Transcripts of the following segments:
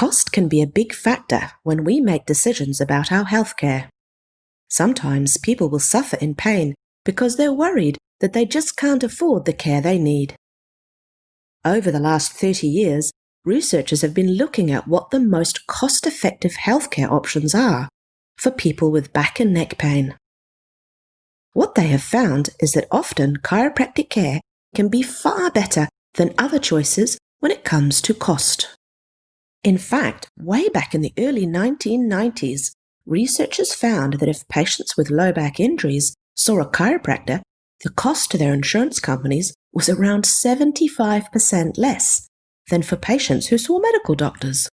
Cost can be a big factor when we make decisions about our healthcare. Sometimes people will suffer in pain because they're worried that they just can't afford the care they need. Over the last 30 years, researchers have been looking at what the most cost-effective healthcare options are for people with back and neck pain. What they have found is that often chiropractic care can be far better than other choices when it comes to cost. In fact, way back in the early 1990s, researchers found that if patients with low back injuries saw a chiropractor, the cost to their insurance companies was around 75% less than for patients who saw medical doctors.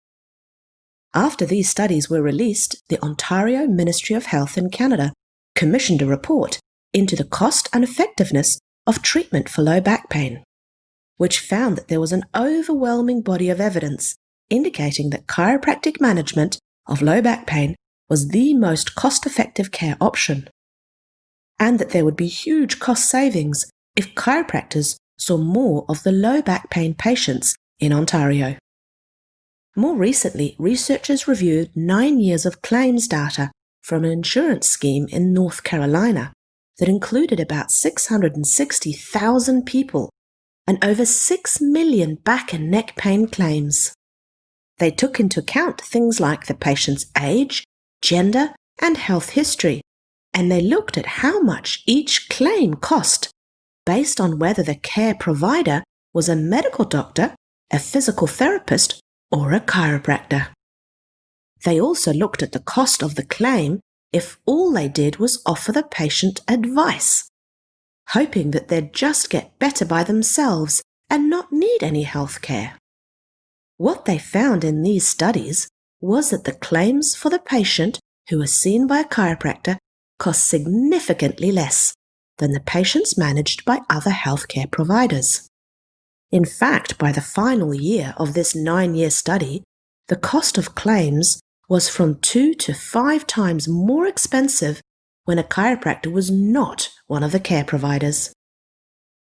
After these studies were released, the Ontario Ministry of Health in Canada commissioned a report into the cost and effectiveness of treatment for low back pain, which found that there was an overwhelming body of evidence indicating that chiropractic management of low back pain was the most cost-effective care option, and that there would be huge cost savings if chiropractors saw more of the low back pain patients in Ontario. More recently, researchers reviewed 9 years of claims data from an insurance scheme in North Carolina that included about 660,000 people and over 6 million back and neck pain claims. They took into account things like the patient's age, gender, and health history, and they looked at how much each claim cost based on whether the care provider was a medical doctor, a physical therapist, or a chiropractor. They also looked at the cost of the claim if all they did was offer the patient advice, hoping that they'd just get better by themselves and not need any health care. What they found in these studies was that the claims for the patient who was seen by a chiropractor cost significantly less than the patients managed by other healthcare providers. In fact, by the final year of this 9-year study, the cost of claims was from 2 to 5 times more expensive when a chiropractor was not one of the care providers.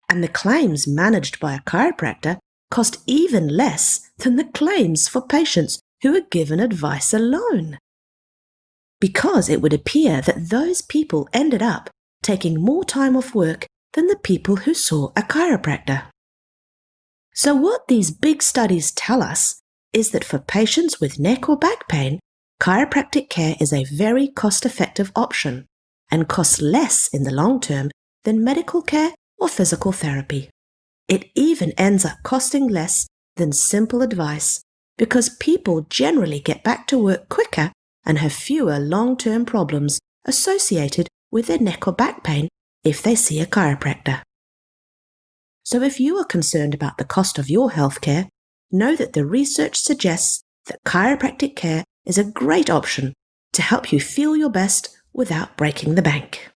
And the claims managed by a chiropractor cost even less than the claims for patients who were given advice alone, because it would appear that those people ended up taking more time off work than the people who saw a chiropractor. So what these big studies tell us is that for patients with neck or back pain, chiropractic care is a very cost-effective option and costs less in the long term than medical care or physical therapy. It even ends up costing less than simple advice because people generally get back to work quicker and have fewer long-term problems associated with their neck or back pain if they see a chiropractor. So if you are concerned about the cost of your healthcare, know that the research suggests that chiropractic care is a great option to help you feel your best without breaking the bank.